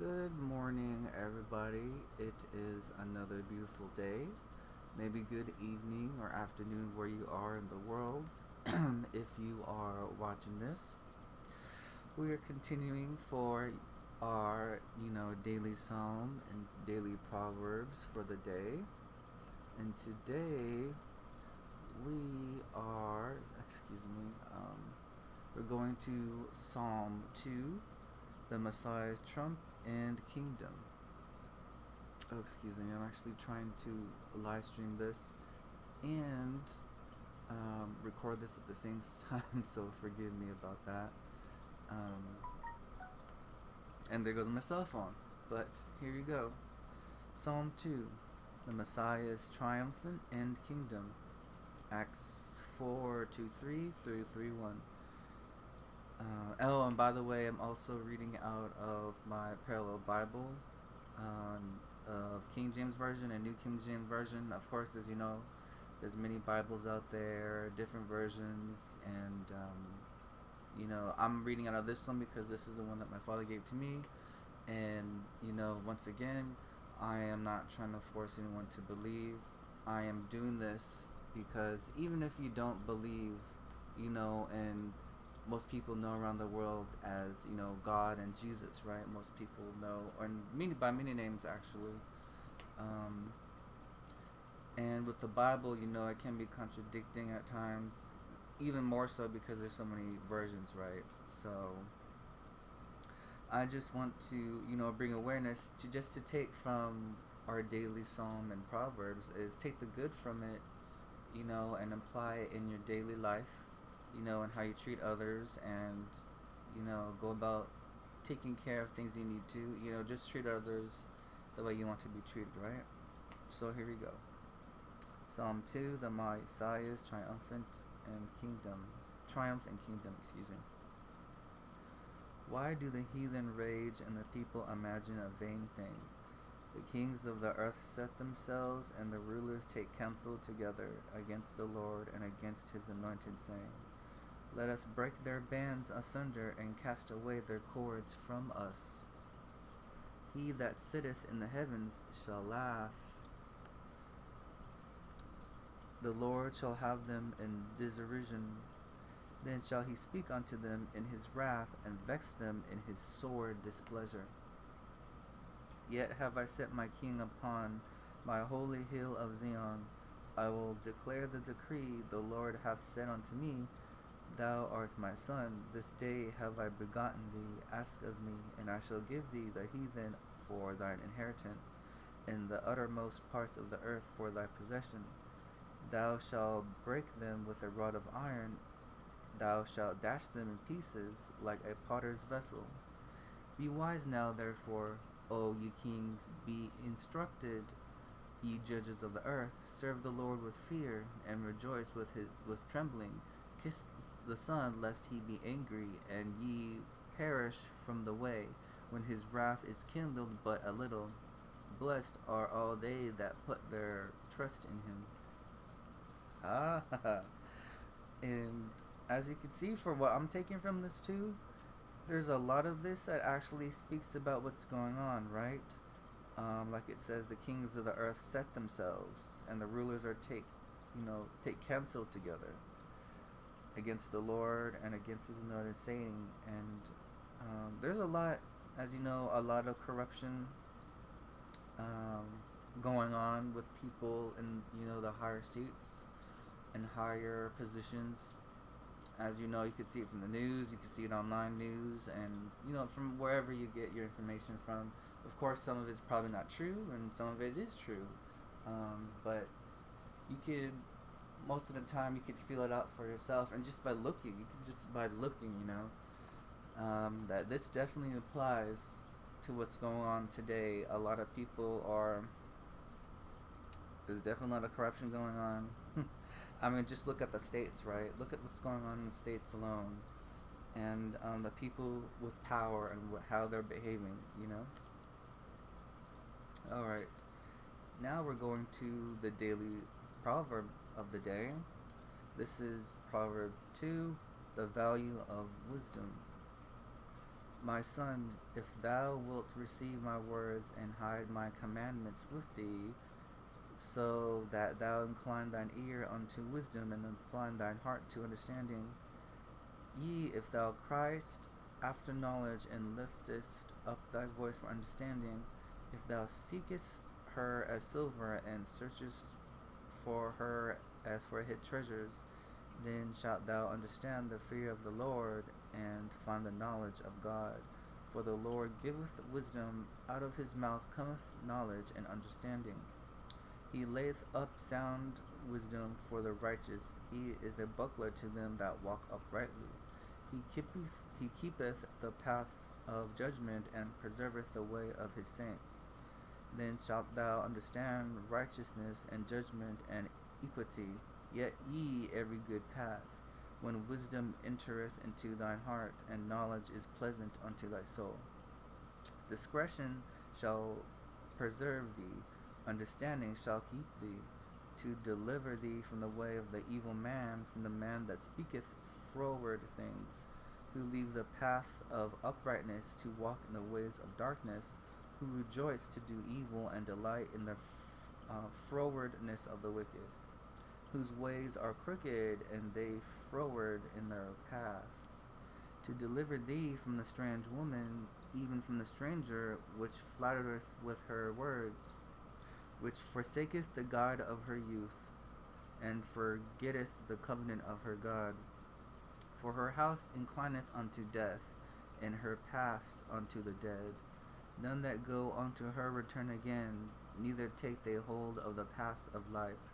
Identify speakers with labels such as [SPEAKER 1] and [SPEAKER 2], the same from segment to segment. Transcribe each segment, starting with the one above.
[SPEAKER 1] Good morning, everybody. It is another beautiful day. Maybe good evening or afternoon where you are in the world. If you are watching this, we are continuing for our, daily psalm and daily proverbs for the day. And today we are, we're going to Psalm 2, the Messiah's Trump and Kingdom. Oh, excuse me, I'm actually trying to live stream this and record this at the same time, so forgive me about that. Um, and there goes my cell phone. But here you go. Psalm 2. The Messiah is triumphant and kingdom. Acts 4:2-3 through 3:1. And by the way, I'm also reading out of my parallel Bible of King James Version and New King James Version. Of course, as you know, there's many Bibles out there, different versions, and I'm reading out of this one because this is the one that my father gave to me. And once again, I am not trying to force anyone to believe. I am doing this because even if you don't believe, and most people know around the world as God and Jesus, right? Most people know, or by many names actually. And with the Bible, it can be contradicting at times, even more so because there's so many versions, right? So I just want to bring awareness to just to take from our daily psalm and proverbs is take the good from it, and apply it in your daily life, and how you treat others, and go about taking care of things you need to, just treat others the way you want to be treated, right? So here we go. Psalm 2, the Messiah is triumph and kingdom, excuse me. Why do the heathen rage and the people imagine a vain thing? The kings of the earth set themselves, and the rulers take counsel together against the Lord and against his anointed, saying, Let us break their bands asunder and cast away their cords from us. He that sitteth in the heavens shall laugh. The Lord shall have them in derision. Then shall he speak unto them in his wrath, and vex them in his sore displeasure. Yet have I set my king upon my holy hill of Zion. I will declare the decree the Lord hath said unto me, Thou art my son, this day have I begotten thee, ask of me, and I shall give thee the heathen for thine inheritance, and the uttermost parts of the earth for thy possession. Thou shalt break them with a rod of iron, thou shalt dash them in pieces like a potter's vessel. Be wise now, therefore, O ye kings, be instructed, ye judges of the earth. Serve the Lord with fear, and rejoice with trembling. Kiss the Son, lest he be angry, and ye perish from the way, when his wrath is kindled but a little. Blessed are all they that put their trust in him. And as you can see, for what I'm taking from this too, there's a lot of this that actually speaks about what's going on, right? Like it says, the kings of the earth set themselves, and the rulers are take counsel together against the Lord and against his anointed, saying, and there's a lot, as you know, a lot of corruption going on with people in the higher seats and higher positions. As you know, you can see it from the news, you can see it online news, and from wherever you get your information from. Of course, some of it's probably not true, and some of it is true. But you could, most of the time, you could feel it out for yourself, and just by looking, that this definitely applies to what's going on today. A lot of people there's definitely a lot of corruption going on. I mean, just look at the states, right? Look at what's going on in the states alone, and the people with power and how they're behaving. All right, now we're going to the daily proverb of the day. This is Proverb 2, the value of wisdom. My son, if thou wilt receive my words and hide my commandments with thee, so that thou incline thine ear unto wisdom and incline thine heart to understanding, if thou criest after knowledge and liftest up thy voice for understanding, if thou seekest her as silver and searchest for her as for hid treasures, then shalt thou understand the fear of the Lord and find the knowledge of God. For the Lord giveth wisdom, out of his mouth cometh knowledge and understanding. He layeth up sound wisdom for the righteous. He is a buckler to them that walk uprightly. He keepeth the paths of judgment and preserveth the way of his saints. Then shalt thou understand righteousness and judgment and equity, yet ye every good path, when wisdom entereth into thine heart, and knowledge is pleasant unto thy soul. Discretion shall preserve thee, understanding shall keep thee, to deliver thee from the way of the evil man, from the man that speaketh froward things, who leave the paths of uprightness to walk in the ways of darkness, who rejoice to do evil and delight in the frowardness of the wicked, whose ways are crooked and they froward in their paths, to deliver thee from the strange woman, even from the stranger, which flattereth with her words, which forsaketh the God of her youth, and forgetteth the covenant of her God. For her house inclineth unto death, and her paths unto the dead. None that go unto her return again, neither take they hold of the paths of life,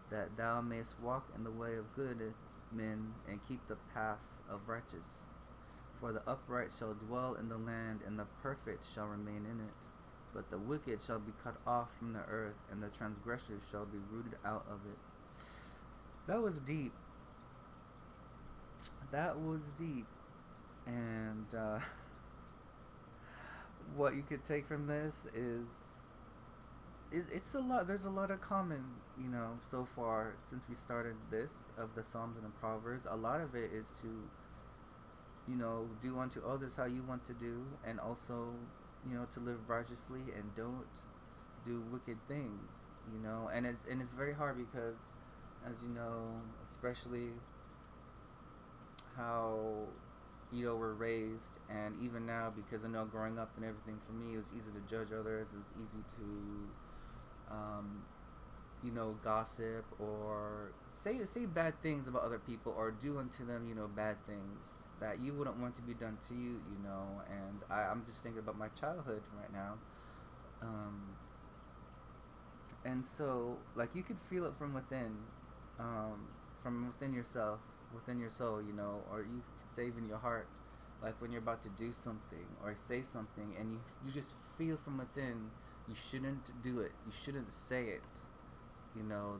[SPEAKER 1] that thou mayest walk in the way of good men, and keep the paths of righteous. For the upright shall dwell in the land, and the perfect shall remain in it. But the wicked shall be cut off from the earth, and the transgressors shall be rooted out of it. That was deep. That was deep. And what you could take from this is it's a lot. There's a lot of common, so far since we started this of the Psalms and the Proverbs. A lot of it is to, do unto others how you want to do, and also, to live righteously and don't do wicked things, and it's very hard because, as you know, especially how we're raised, and even now, because I know growing up and everything, for me it was easy to judge others. It was easy to gossip or say bad things about other people, or do unto them bad things that you wouldn't want to be done to you, and I'm just thinking about my childhood right now. And so, like, you could feel it from within, from within yourself, within your soul, or you could say even your heart, like when you're about to do something or say something, and you just feel from within you shouldn't do it, you shouldn't say it.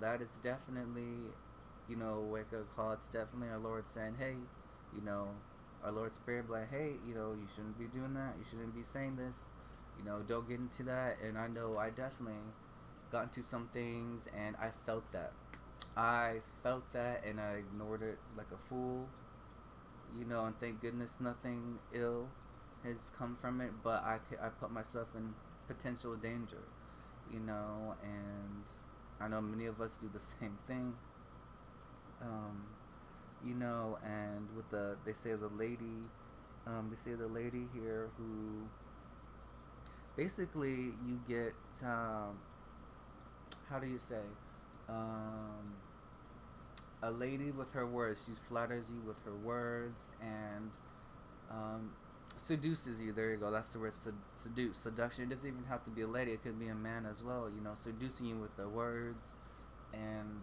[SPEAKER 1] That is definitely, wake up call. It's definitely our Lord saying, hey, our Lord Spirit, like, hey, you shouldn't be doing that, you shouldn't be saying this, don't get into that. And I know I definitely got into some things, and I felt that, and I ignored it like a fool, and thank goodness nothing ill has come from it, but I put myself in potential danger, and I know many of us do the same thing, and with they say the lady here who basically you get, how do you say, a lady with her words. She flatters you with her words, and seduces you. There you go. That's the word, seduce. Seduction. It doesn't even have to be a lady. It could be a man as well. Seducing you with their words, and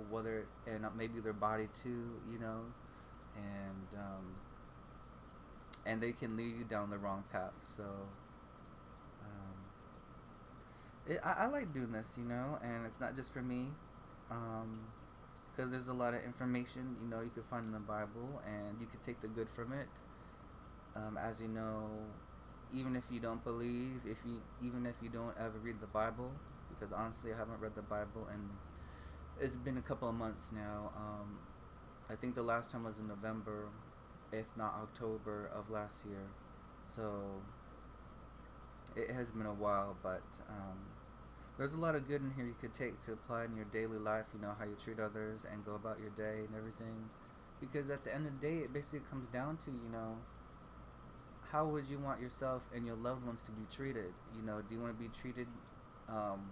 [SPEAKER 1] whether, and maybe their body too. And they can lead you down the wrong path. So I like doing this, and it's not just for me, because there's a lot of information, you could find in the Bible, and you could take the good from it. As you know, even if you don't believe, even if you don't ever read the Bible, because honestly I haven't read the Bible, and it's been a couple of months now. I think the last time was in November, if not October of last year. So it has been a while, but there's a lot of good in here you could take to apply in your daily life. You know, how you treat others and go about your day and everything. Because at the end of the day, it basically comes down to, how would you want yourself and your loved ones to be treated? Do you want to be treated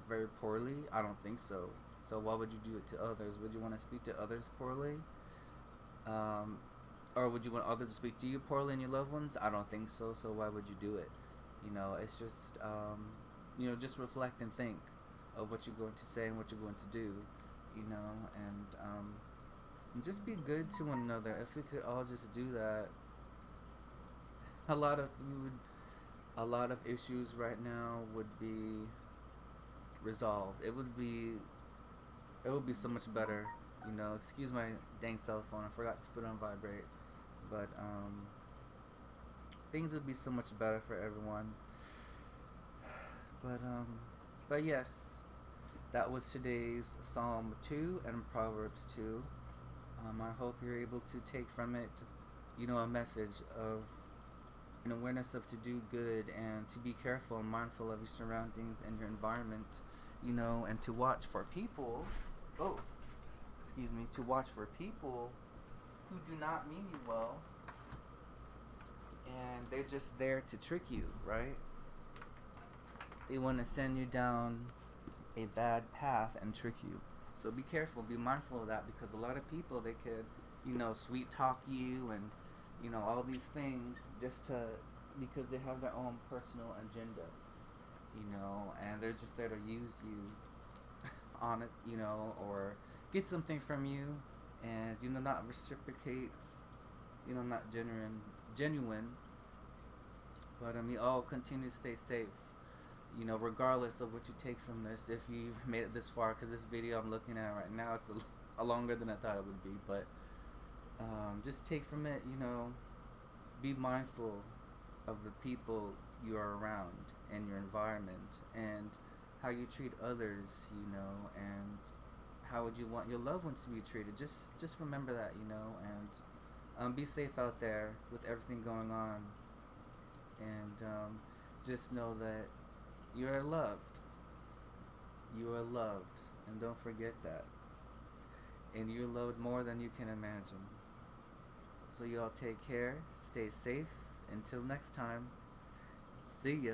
[SPEAKER 1] very poorly? I don't think so. So why would you do it to others? Would you want to speak to others poorly? Um, or would you want others to speak to you poorly and your loved ones? I don't think so. So why would you do it? It's just, just reflect and think of what you're going to say and what you're going to do, and just be good to one another. If we could all just do that, a lot of we would, a lot of issues right now would be resolved. It would be so much better. Excuse my dang cell phone. I forgot to put it on vibrate, but things would be so much better for everyone. But yes, that was today's Psalm 2 and Proverbs 2. I hope you're able to take from it, a message of an awareness of to do good and to be careful and mindful of your surroundings and your environment, and to watch for people. Oh, excuse me, to watch for people who do not mean you well, and they're just there to trick you, right? They want to send you down a bad path and trick you. So be careful, be mindful of that, because a lot of people, they could, sweet talk you and, all these things because they have their own personal agenda, and they're just there to use you on it, or get something from you and, not reciprocate, not genuine. But we all continue to stay safe, regardless of what you take from this. If you've made it this far, because this video I'm looking at right now, it's a longer than I thought it would be, but just take from it, be mindful of the people you are around and your environment and how you treat others, and how would you want your loved ones to be treated. Just remember that, and be safe out there with everything going on, and just know that you are loved. You are loved, and don't forget that. And you're loved more than you can imagine. So y'all take care, stay safe. Until next time, see ya.